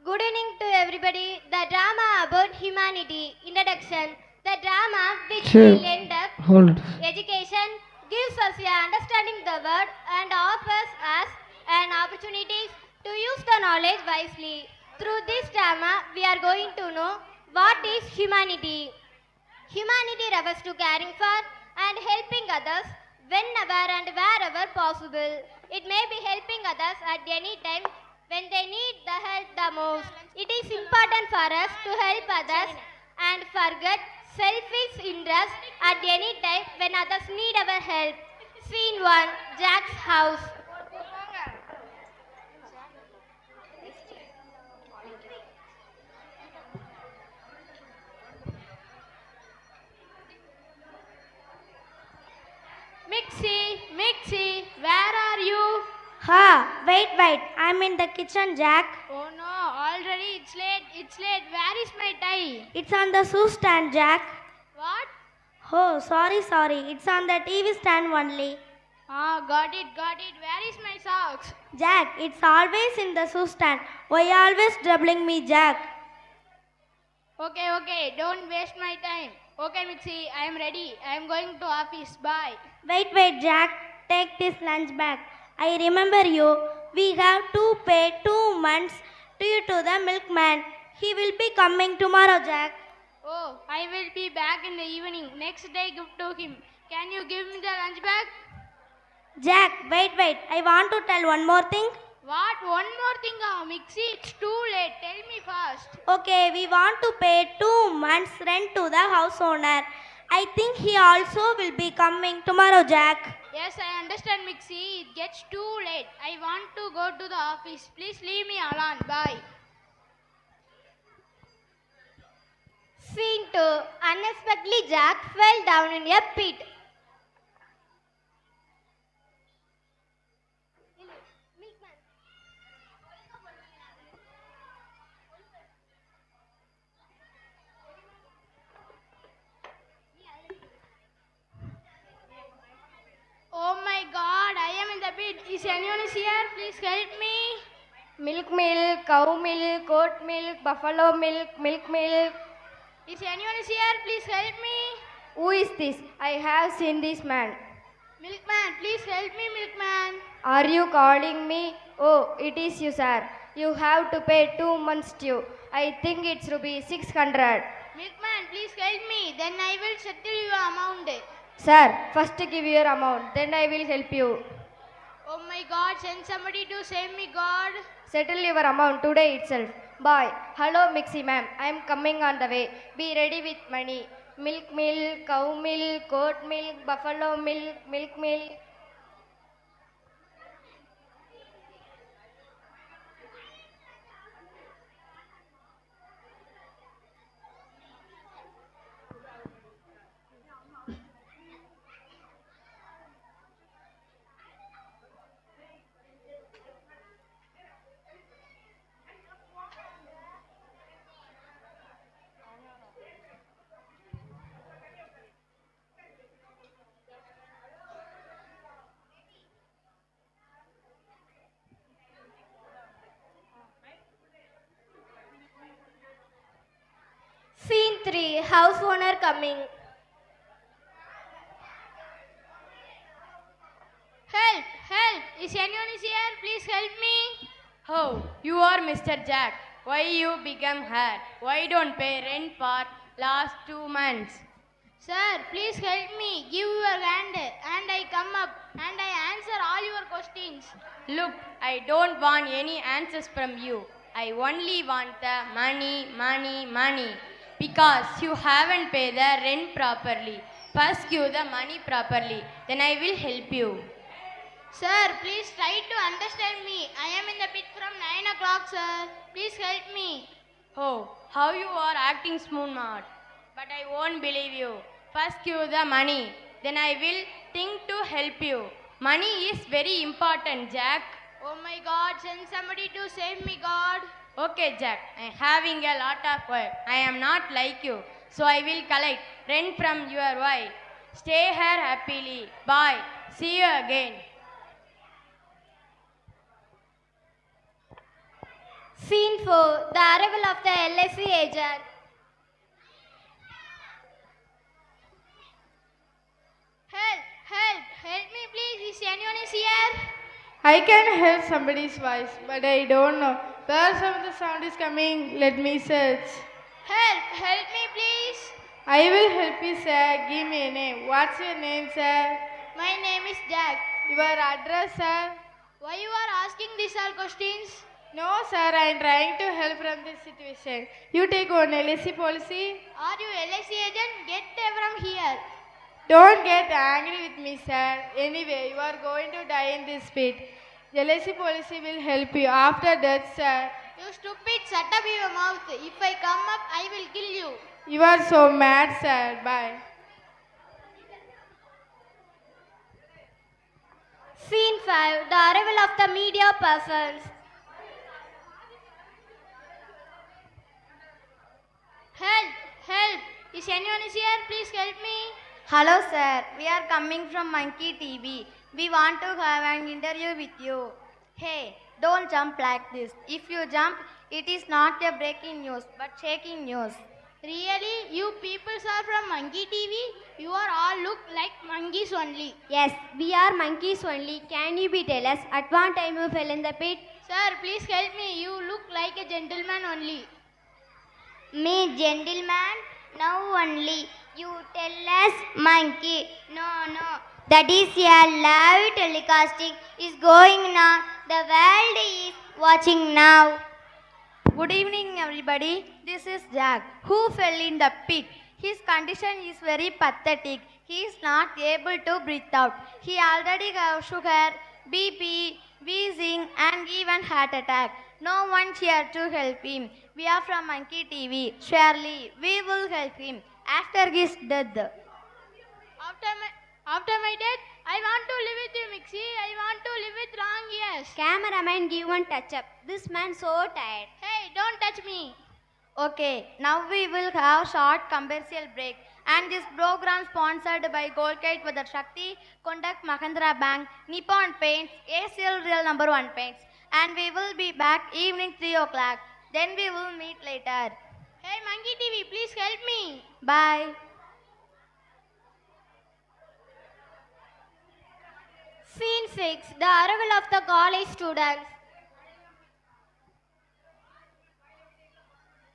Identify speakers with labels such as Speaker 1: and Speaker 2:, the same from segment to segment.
Speaker 1: Good evening to everybody. The drama about humanity. Introduction. The drama which will end up education gives us a understanding the world and offers us an opportunity to use the knowledge wisely. Through this drama, we are going to know what is humanity. Humanity refers to caring for and helping others whenever and wherever possible. It may be helping others at any time when they need the help the most. It is important for us to help others and forget selfish interest at any time when others need our help. Scene 1. Jack's house.
Speaker 2: Mixie, where are you?
Speaker 3: Wait, I'm in the kitchen, Jack.
Speaker 2: Oh no, already it's late. Where is my tie?
Speaker 3: It's on the shoe stand, Jack.
Speaker 2: What?
Speaker 3: Oh, sorry, it's on the TV stand only.
Speaker 2: Got it. Where is my socks?
Speaker 3: Jack, it's always in the shoe stand. Why you always troubling me, Jack?
Speaker 2: Okay, don't waste my time. Okay, Mixie, I am ready. I am going to office. Bye.
Speaker 3: Wait, Jack. Take this lunch bag. I remember you. We have to pay 2 months due to the milkman. He will be coming tomorrow, Jack.
Speaker 2: Oh, I will be back in the evening. Next day, give to him. Can you give me the lunch bag?
Speaker 3: Jack, wait. I want to tell one more thing.
Speaker 2: What? One more thing, Mixie. It's too late. Tell me fast.
Speaker 3: Okay, we want to pay 2 months rent to the house owner. I think he also will be coming tomorrow, Jack.
Speaker 2: Yes, I understand, Mixie. It gets too late. I want to go to the office. Please leave me alone. Bye.
Speaker 1: Scene 2. Unexpectedly, Jack fell down in a pit.
Speaker 2: Oh my God, I am in the pit. Is anyone here? Please help me.
Speaker 1: Milk, cow milk, goat milk, buffalo milk.
Speaker 2: Is anyone here? Please help me.
Speaker 1: Who is this? I have seen this man.
Speaker 2: Milkman, please help me, milkman.
Speaker 1: Are you calling me? Oh, it is you, sir. You have to pay 2 months due. I think it's rupees 600.
Speaker 2: Milkman, please help me. Then I will settle your amount.
Speaker 1: Sir, first give your amount, then I will help you.
Speaker 2: Oh my God, send somebody to save me, God.
Speaker 1: Settle your amount today itself. Bye. Hello, Mixie ma'am. I am coming on the way. Be ready with money. Milk, cow milk, goat milk, buffalo milk. Scene 3. House owner coming.
Speaker 2: Help. Is anyone here? Please help me.
Speaker 4: Oh, you are Mr. Jack. Why you become here? Why don't pay rent for last 2 months?
Speaker 2: Sir, please help me. Give your hand and I come up and I answer all your questions.
Speaker 4: Look, I don't want any answers from you. I only want the money. Because you haven't paid the rent properly. First give the money properly. Then I will help you.
Speaker 2: Sir, please try to understand me. I am in the pit from 9 o'clock, sir. Please help me.
Speaker 4: Oh, how you are acting smart. But I won't believe you. First give the money. Then I will think to help you. Money is very important, Jack.
Speaker 2: Oh my God, send somebody to save me, God.
Speaker 4: Okay, Jack. I am having a lot of work. I am not like you. So I will collect rent from your wife. Stay here happily. Bye. See you again.
Speaker 1: Scene 4. The arrival of the LSC agent.
Speaker 2: Help me please. Is anyone is here?
Speaker 5: I can hear somebody's voice, but I don't know where some of the sound is coming. Let me search.
Speaker 2: Help me please.
Speaker 5: I will help you, sir. Give me a name. What's your name, sir?
Speaker 2: My name is Jack.
Speaker 5: Your address, sir?
Speaker 2: Why you are asking these all questions?
Speaker 5: No, sir. I am trying to help from this situation. You take on LSC policy.
Speaker 2: Are you LSC agent? Get from here.
Speaker 5: Don't get angry with me, sir. Anyway, you are going to die in this pit. LSC policy will help you. After that, sir.
Speaker 2: You stupid, shut up your mouth. If I come up, I will kill you.
Speaker 5: You are so mad, sir. Bye.
Speaker 1: Scene 5. The arrival of the media persons.
Speaker 2: Help. Is anyone is here? Please help me.
Speaker 3: Hello, sir. We are coming from Monkey TV. We want to have an interview with you. Hey, don't jump like this. If you jump, it is not a breaking news, but shaking news.
Speaker 2: Really? You people are from Monkey TV? You are all look like monkeys only.
Speaker 1: Yes, we are monkeys only. Can you be tell us at what time you fell in the pit?
Speaker 2: Sir, please help me. You look like a gentleman only.
Speaker 3: Me, gentleman? Now only. You tell us monkey. No. That is a live telecasting is going on. The world is watching now. Good evening, everybody. This is Jack, who fell in the pit. His condition is very pathetic. He is not able to breathe out. He already has sugar, BP, wheezing, and even heart attack. No one here to help him. We are from Monkey TV. Surely, we will help him after his death.
Speaker 2: After my death, I want to live with you, Mixie. I want to live with long years.
Speaker 1: Cameraman, give one touch up. This man so tired.
Speaker 2: Hey, don't touch me.
Speaker 3: Okay, now we will have short commercial break. And this program sponsored by Goldgate Weather Shakti, Kondak Mahindra Bank, Nippon Paints, ACL Real Number 1 Paints. And we will be back evening 3 o'clock. Then we will meet later.
Speaker 2: Hey, Monkey TV, please help me.
Speaker 3: Bye.
Speaker 1: Scene 6. The arrival of the college students.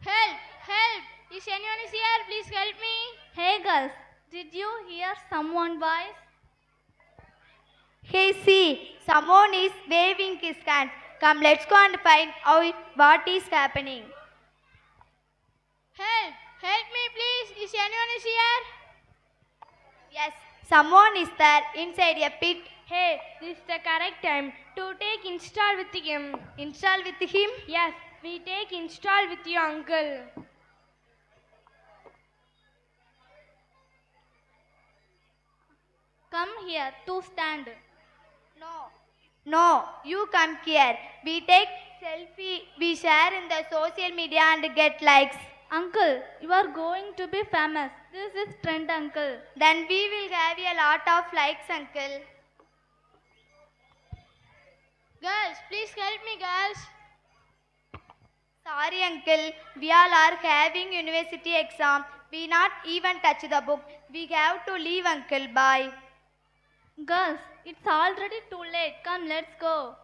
Speaker 2: Help. Is anyone is here? Please help me.
Speaker 1: Hey girls, did you hear someone's voice?
Speaker 3: Hey, see, someone is waving his hands. Come, let's go and find out what is happening.
Speaker 2: Help me please. Is anyone is here?
Speaker 3: Yes, someone is there inside a pit.
Speaker 4: Hey, this is the correct time to take install with him.
Speaker 3: Install with him?
Speaker 4: Yes, we take install with you, uncle.
Speaker 1: Come here to stand.
Speaker 3: No, you come here. We take selfie, we share in the social media and get likes.
Speaker 1: Uncle, you are going to be famous. This is trend, uncle.
Speaker 3: Then we will have a lot of likes, uncle.
Speaker 2: Girls, please help me, girls.
Speaker 3: Sorry, uncle. We all are having university exam. We not even touch the book. We have to leave, uncle. Bye.
Speaker 1: Girls, it's already too late. Come, let's go.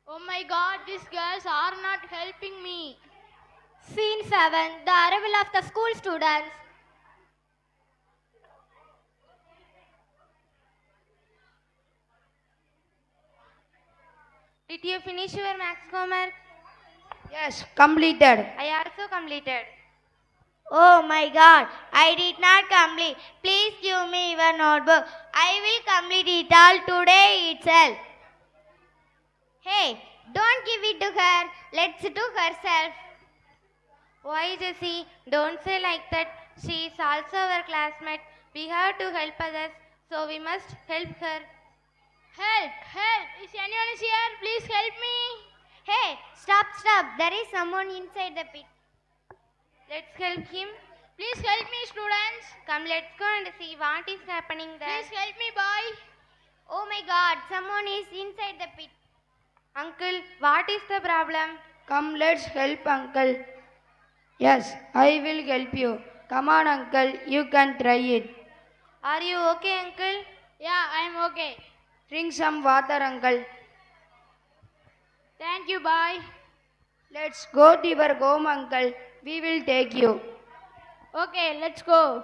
Speaker 2: Oh my God, these girls are not helping me.
Speaker 1: Scene 7. The arrival of the school students.
Speaker 4: Did you finish your max homework?
Speaker 3: Yes, completed.
Speaker 4: I also completed.
Speaker 3: Oh my God, I did not complete. Please give me your notebook. I will complete it all today itself. Hey, don't give it to her. Let's do herself.
Speaker 4: Why, Jessie? Don't say like that. She is also our classmate. We have to help others, so we must help her.
Speaker 2: Help. Is anyone is here? Please help me.
Speaker 3: Hey, stop. There is someone inside the pit.
Speaker 4: Let's help him.
Speaker 2: Please help me, students.
Speaker 4: Come, let's go and see what is happening there.
Speaker 2: Please help me, boy.
Speaker 3: Oh my God, someone is inside the pit.
Speaker 4: Uncle, what is the problem?
Speaker 6: Come, let's help uncle. Yes, I will help you. Come on, uncle, you can try it.
Speaker 4: Are you okay, uncle?
Speaker 2: Yeah, I'm okay.
Speaker 6: Drink some water, uncle.
Speaker 2: Thank you, bye.
Speaker 6: Let's go to your home, uncle. We will take you.
Speaker 2: Okay, let's go.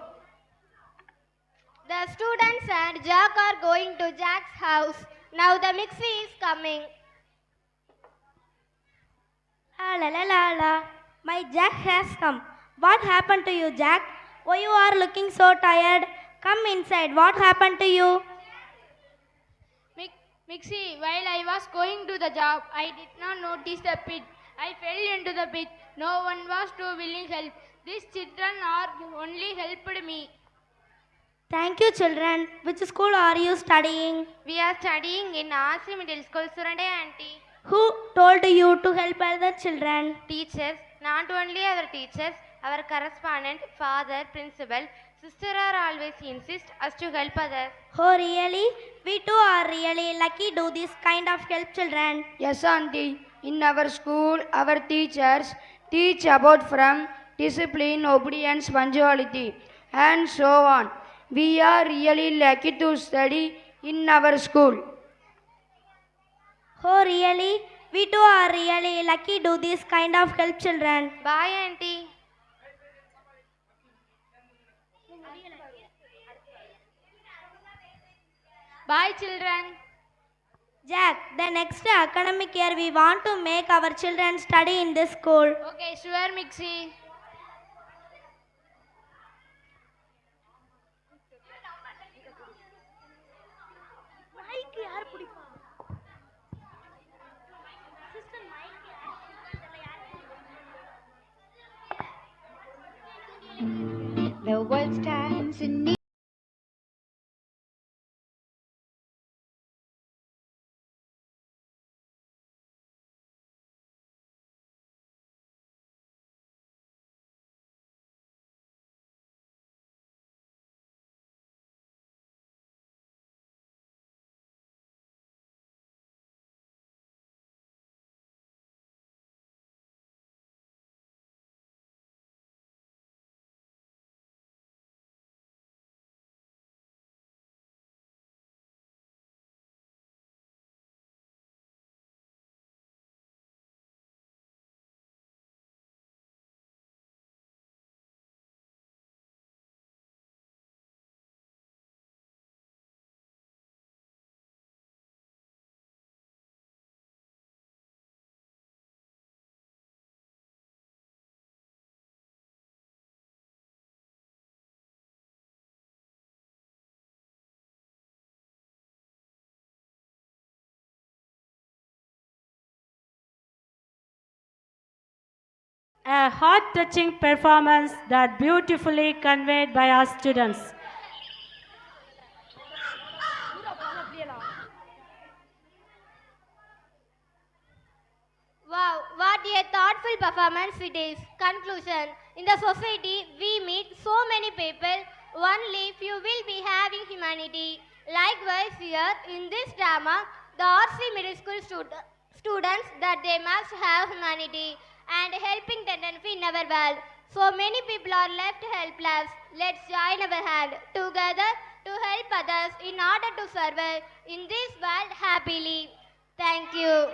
Speaker 1: The students and Jack are going to Jack's house. Now the mixie is coming.
Speaker 3: La la la la la. My Jack has come. What happened to you, Jack? Why you are looking so tired? Come inside. What happened to you?
Speaker 2: Mixie, while I was going to the job, I did not notice the pit. I fell into the pit. No one was to willing help. These children are only helped me.
Speaker 3: Thank you, children. Which school are you studying?
Speaker 4: We are studying in RC Middle School, Surande auntie.
Speaker 3: Who told you to help other children?
Speaker 4: Teachers, not only our teachers, our correspondent, father, principal, sister are always insist us to help others.
Speaker 3: Oh, really? We too are really lucky to do this kind of help children.
Speaker 6: Yes, auntie. In our school, our teachers teach about from discipline, obedience, punctuality, and so on. We are really lucky to study in our school.
Speaker 3: Oh, really? We too are really lucky to do this kind of help children.
Speaker 4: Bye, auntie.
Speaker 2: Bye, children.
Speaker 3: Jack, the next academic year we want to make our children study in this school.
Speaker 2: Okay, sure, Mixie.
Speaker 7: The world stands in need.
Speaker 8: A heart-touching performance that beautifully conveyed by our students.
Speaker 1: Wow, what a thoughtful performance it is. Conclusion. In the society, we meet so many people, only few will be having humanity. Likewise here, in this drama, the RC Middle School students that they must have humanity and helping tendency in our world. So many people are left helpless. Let's join our hand together to help others in order to survive in this world happily. Thank you.